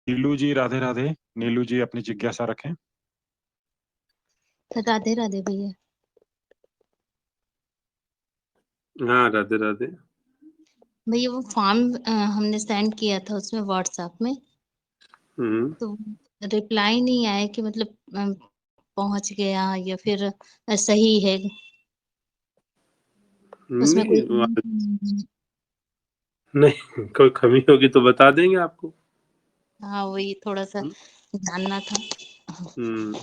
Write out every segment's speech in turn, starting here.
नीलू जी राधे राधे। नीलू जी अपनी जिज्ञासा रखें। राधे राधे भैया। हाँ, राधे राधे। भैया वो फॉर्म हमने सेंड किया था उसमें व्हाट्सएप में, तो रिप्लाई नहीं आया कि मतलब पहुंच गया या फिर सही है। उसमें कोई नहीं, नहीं कोई कमी होगी तो बता देंगे आपको। हाँ वही थोड़ा सा जानना था। हम्म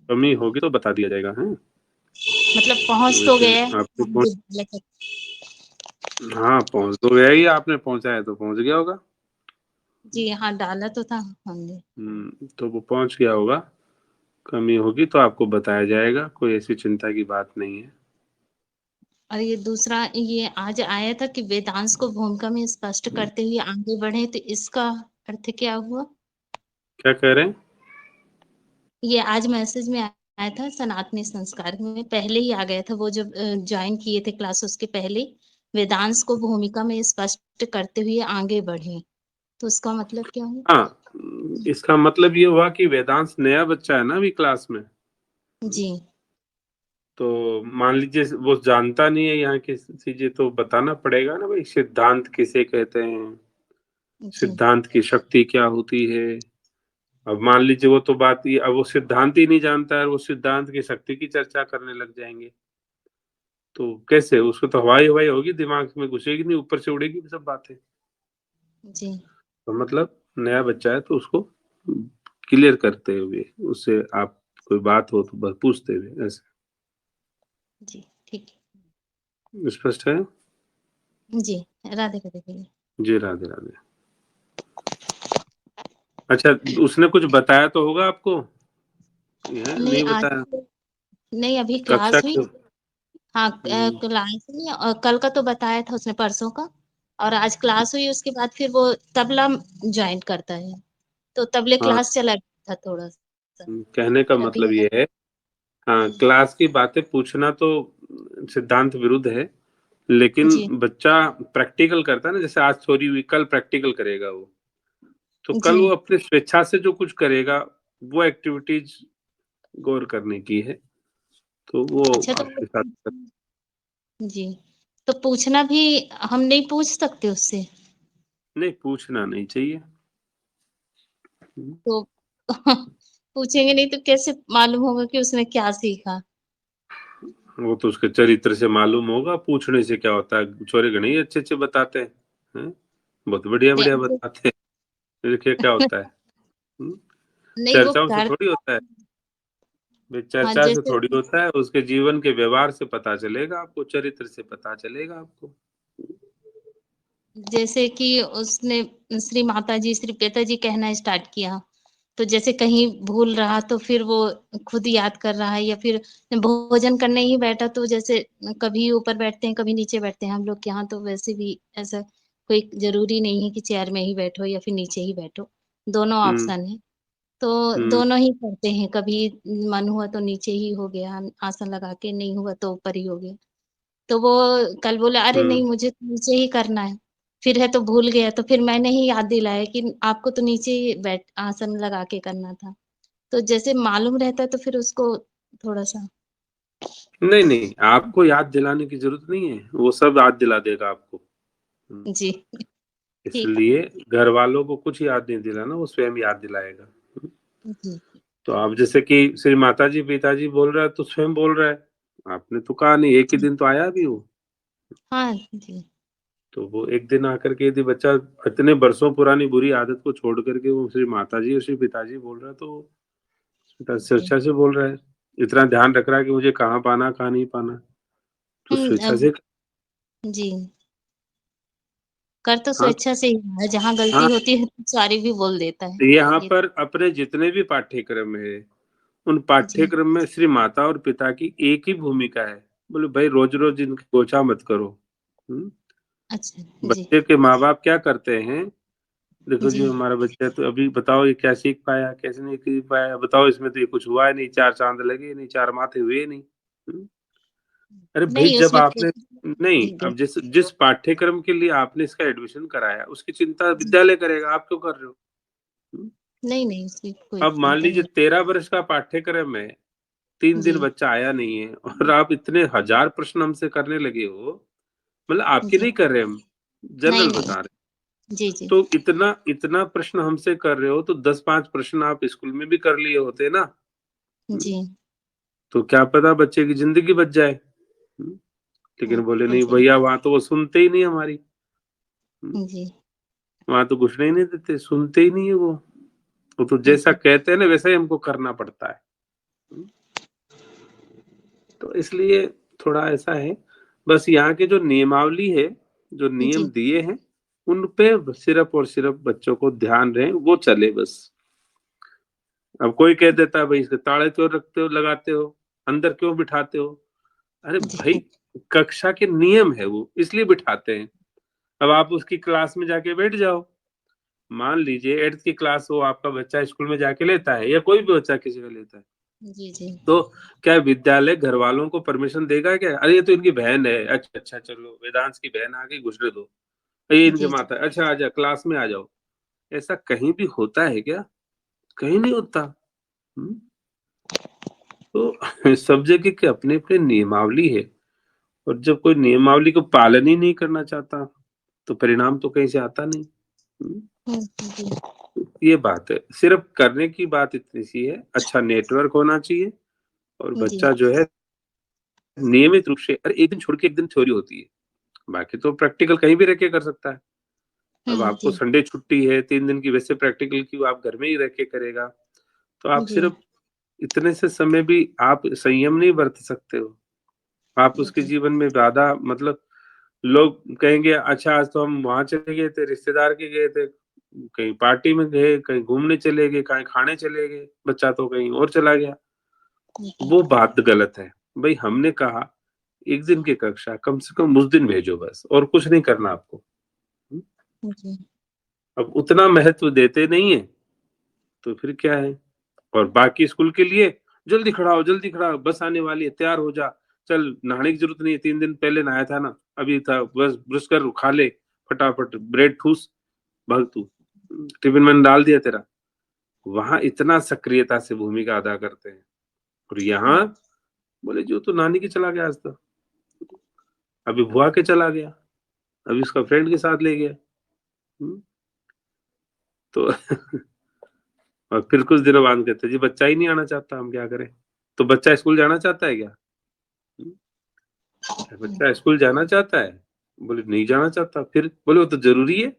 कमी होगी तो बता दिया जाएगा। है मतलब पहुंच तो वैसे गए आपको पहुंच, हाँ पहुंच तो गया ही, आपने पहुंचाया तो पहुंच गया होगा। जी हाँ डाला तो था हमने। तो वो पहुंच गया होगा। कमी होगी तो आपको बताया जाएगा, कोई ऐसी चिंता की बात नहीं है। और ये दूसरा ये आज आया था कि वेदांश को भूमिका में स्पष्ट करते हुए आगे बढ़े, तो इसका अर्थ क्या हुआ? क्या कह रहे हैं? ये आज मैसेज में आया था सनातनी संस्कार में, पहले ही आ गया था वो जब ज्वाइन किए थे क्लास, उसके पहले वेदांश को भूमिका में स्पष्ट करते हुए आगे बढ़े, तो उसका मतलब क्या हुआ? हाँ, इसका मतलब ये हुआ कि वेदांश नया बच्चा है ना अभी क्लास में। जी तो मान लीजिए वो जानता नहीं है यहाँ की चीजें, तो बताना पड़ेगा ना भाई, सिद्धांत किसे कहते हैं, जी। सिद्धांत की शक्ति क्या होती है। अब मान लीजिए वो तो बात ये, अब वो सिद्धांत ही नहीं जानता है, वो सिद्धांत की शक्ति की चर्चा करने लग जाएंगे, तो कैसे? उसको तो हवाई हवाई होगी, दिमाग में घुसेगी नहीं, ऊपर से उड़ेगी सब बातें। जी तो मतलब नया बच्चा है तो उसको क्लियर करते हुए, उससे आप कोई बात हो तो बस पूछते हुए, ऐसे। जी ठीक स्पष्ट है? है। जी राधे राधे भैया। जी राधे राधे। अच्छा, उसने कुछ बताया तो होगा आपको? ये नहीं नहीं आज बताया? नहीं, अभी कक्षा क्लास हुई। के हाँ हम्म, क्लास हुई और कल का तो बताया था उसने, परसों का। और आज क्लास हुई, उसके बाद फिर वो तबला ज्वाइन करता है, तो तबले हाँ, क्लास चला गया था थोड़ा सा। कहने का और अभी मतलब ये है, हाँ क्लास की बातें पूछना तो सिद्धांत विरुद्ध है, लेकिन जी बच्चा प्रैक्टिकल करता है ना, जैसे आज थ्योरी हुई, कल प्रैक्टिकल करेगा वो, तो जी। कल वो अपने स्वेच्छा से जो कुछ करेगा, वो एक्टिविटीज गौर करने की है, तो वो अच्छा तो आपके साथ। जी, तो पूछना भी हम नहीं पूछ सकते उससे? नहीं, पूछना नहीं चाहिए। तो पूछेंगे नहीं तो कैसे मालूम होगा कि उसने क्या सीखा? वो तो उसके चरित्र से मालूम होगा, पूछने से क्या होता है, छोरे गणे अच्छे अच्छे बताते हैं, बहुत बढ़िया बढ़िया नहीं बताते हैं, देखिए क्या होता है। हम्म? नहीं वो चर्चाओं से कर थोड़ी होता है भाई, हाँ चर्चा से जैसे थोड़ी होता है, उसके जीवन के व्यवहार से पता चलेगा आपको, चरित्र से पता चलेगा आपको। जैसे कि उसने श्री माता जी श्री पिताजी कहना स्टार्ट किया, तो जैसे कहीं भूल रहा तो फिर वो खुद याद कर रहा है, या फिर भोजन करने ही बैठा तो जैसे कभी ऊपर बैठते हैं कभी नीचे बैठते हैं हम लोग के यहाँ, तो वैसे भी ऐसा कोई जरूरी नहीं है कि चेयर में ही बैठो या फिर नीचे ही बैठो, दोनों हम्म ऑप्शन है। तो हम्म दोनों ही करते हैं, कभी मन हुआ तो नीचे ही हो गया आसन लगा के, नहीं हुआ तो ऊपर ही हो गया। तो वो कल बोला अरे नहीं हम्म मुझे तो नीचे ही करना है, फिर है तो भूल गया, तो फिर मैंने ही याद दिलाया कि आपको तो नीचे ही बैठ आसन लगा के करना था। तो जैसे मालूम रहता है तो फिर उसको थोड़ा सा नहीं नहीं, आपको याद दिलाने की जरूरत नहीं है, वो सब याद दिला देगा आपको। हम्म, जी ठीक इसलिए घर वालों को कुछ याद नहीं दिलाना, वो स्वयं याद दिलाएगा। जी तो आप जैसे कि श्री माता जी पिताजी बोल रहा है तो स्वयं बोल रहा है, आपने तो कहा नहीं, एक ही जी दिन तो आया भी वो। हाँ जी तो वो एक दिन आकर के यदि बच्चा इतने बरसों पुरानी बुरी आदत को छोड़ करके वो श्री माता जी और श्री पिताजी बोल रहा है, तो जी स्वेच्छा से बोल रहा है, इतना ध्यान रख रहा है कि मुझे कहाँ पाना कहाँ नहीं पाना, तो स्वेच्छा अब से। जी कर तो हाँ, स्वेच्छा से ही रहा है, जहाँ गलती हाँ, होती है तो सॉरी भी बोल देता है। यहाँ ये पर अपने जितने भी पाठ्यक्रम है, उन जी पाठ्यक्रम में श्री माता और पिता की एक ही भूमिका है। बोले भाई रोज रोज इनकी गोचा मत करो। हम्म? अच्छा जी बच्चे के माँ बाप क्या करते हैं, देखो जी जी हमारा बच्चा तो अभी बताओ ये क्या सीख पाया, कैसे नहीं सीख पाया, बताओ इसमें तो ये कुछ हुआ ही नहीं, चार चांद लगे नहीं, चार माथे हुए नहीं। हम्म? अरे भाई नहीं जब उसमें आपने नहीं, जी, अब जिस पाठ्यक्रम के लिए आपने इसका एडमिशन कराया उसकी चिंता विद्यालय करेगा, आप क्यों कर रहे हो? हम्म? नहीं उसकी कोई अब मान चिंता लीजिए नहीं। 13 वर्ष का पाठ्यक्रम है, 3 दिन जी, बच्चा आया नहीं है और आप इतने हजार प्रश्न हमसे करने लगे हो, मतलब आपकी जी। नहीं कर रहे हम, नहीं, जनरल नहीं। बता रहे। जी, जी। तो इतना इतना प्रश्न हमसे कर रहे हो तो 10-5 प्रश्न आप स्कूल में भी कर लिए होते ना। जी। तो क्या पता बच्चे की जिंदगी बच जाए। हम्म, लेकिन बोले नहीं जी, भैया, वहां तो वो सुनते ही नहीं हमारी। जी, वहां तो घुसने ही नहीं देते, सुनते ही नहीं है वो तो जैसा जी, कहते हैं ना वैसा ही हमको करना पड़ता है। हम्म, तो इसलिए थोड़ा ऐसा है। बस यहाँ के जो नियमावली है, जो नियम जी, दिए हैं, उन पे सिर्फ और सिर्फ बच्चों को ध्यान रहे, वो चले बस। अब कोई कह देता है भाई इसके ताले क्यों रखते हो, लगाते हो, अंदर क्यों बिठाते हो? अरे भाई, जी, कक्षा के नियम है वो, इसलिए बिठाते हैं। अब आप उसकी क्लास में जाके बैठ जाओ। मान लीजिए 8th की क्लास हो, आपका बच्चा स्कूल में जाके लेता है, या कोई भी बच्चा किसी का लेता है, जी, जी, तो क्या विद्यालय घर वालों को परमिशन देगा क्या? अरे ये तो इनकी बहन है, अच्छा अच्छा चलो वेदांश की बहन आ गई, घुसने दो, ये इनके जी, जी, माता है, अच्छा आ जा क्लास में आ जाओ। ऐसा कहीं भी होता है क्या? कहीं नहीं होता। हम्म? तो सब जगह के अपने अपने नियमावली है, और जब कोई नियमावली को पालन ही नहीं करना चाहता तो परिणाम तो कहीं से आता नहीं। हम्म? जी, ये बात है, सिर्फ करने की बात इतनी सी है, अच्छा नेटवर्क होना चाहिए, और जी, बच्चा जो है नियमित रूप से, अरे एक दिन छोड़ के एक दिन थ्योरी होती है, बाकी तो प्रैक्टिकल कहीं भी रह के कर सकता है। अब आपको जी, संडे छुट्टी है, 3 दिन की, वैसे प्रैक्टिकल की आप घर में ही रह के करेगा, तो आप जी, सिर्फ इतने से समय भी आप संयम नहीं बरत सकते हो। आप उसके जी, जीवन में ज्यादा, मतलब लोग कहेंगे अच्छा आज तो हम वहां चले गए थे, रिश्तेदार के गए थे, कहीं पार्टी में गए, कहीं घूमने चले गए, कहीं खाने चले गए, बच्चा तो कहीं और चला गया। जी, वो बात गलत है। भाई हमने कहा एक दिन की कक्षा कम से कम उस दिन भेजो बस, और कुछ नहीं करना आपको। हम्म? जी, अब उतना महत्व देते नहीं है, तो फिर क्या है? और बाकी स्कूल के लिए जल्दी खड़ा हो, बस आने वाली है, तैयार हो जा, चल नहाने की जरूरत नहीं है, 3 दिन पहले नहाया था ना, अभी था, बस ब्रश कर खा ले, फटाफट ब्रेड ठूस, भाग तू, टिफिन मैंने डाल दिया तेरा। वहां इतना सक्रियता से भूमिका अदा करते हैं, और यहाँ बोले जो तो नानी के चला गया आज तो, अभी बुआ के चला गया, अभी उसका फ्रेंड के साथ ले गया। हम्म, तो और फिर कुछ दिनों बाद कहते जी बच्चा ही नहीं आना चाहता, हम क्या करें? तो बच्चा स्कूल जाना चाहता है क्या? हम्म, बच्चा स्कूल जाना चाहता है? बोले नहीं जाना चाहता, फिर बोले वो तो जरूरी है।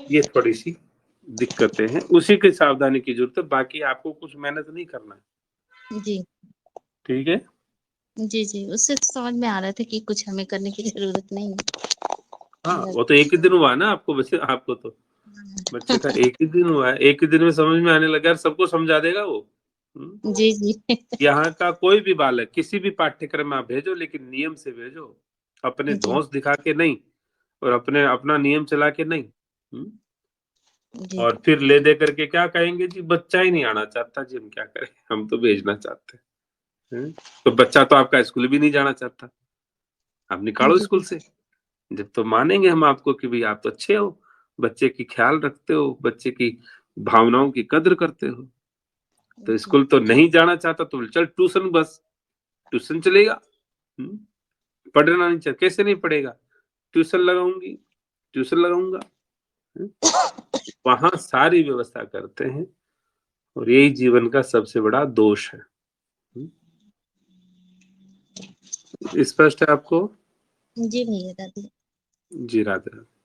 ये थोड़ी सी दिक्कतें हैं, उसी की सावधानी की जरूरत है, बाकी आपको कुछ मेहनत नहीं करना है। जी, ठीक है। जी, जी, उससे तो समझ में आ रहा था कि कुछ हमें करने की ज़रूरत नहीं हाँ, है। वो तो एक ही दिन हुआ ना आपको, वैसे आपको तो बच्चे का एक ही दिन हुआ है, एक ही दिन में समझ में आने लगा, यार सबको समझा देगा वो। हम्म? जी, जी, यहाँ का कोई भी बालक किसी भी पाठ्यक्रम में आप भेजो, लेकिन नियम से भेजो, अपने जी, धौंस दिखा के नहीं, और अपने अपना नियम चला के नहीं। हम्म? जी, और फिर ले दे करके क्या कहेंगे जी बच्चा ही नहीं आना चाहता जी, हम क्या करें, हम तो भेजना चाहते हैं। तो बच्चा तो आपका स्कूल भी नहीं जाना चाहता, आप निकालो जी, स्कूल से। जब तो मानेंगे हम आपको कि भाई आप तो अच्छे हो, बच्चे की ख्याल रखते हो, बच्चे की भावनाओं की कद्र करते हो। तो जी, स्कूल तो नहीं जाना चाहता, तो चल ट्यूशन, बस ट्यूशन चलेगा। हम्म? पढ़ना नहीं चाहता, कैसे नहीं पढ़ेगा? ट्यूशन लगाऊंगी, ट्यूशन लगाऊंगा। हम्म? वहां सारी व्यवस्था करते हैं, और यही जीवन का सबसे बड़ा दोष है। हम्म? स्पष्ट है आपको? जी भैया दादी। जी राधे राधे।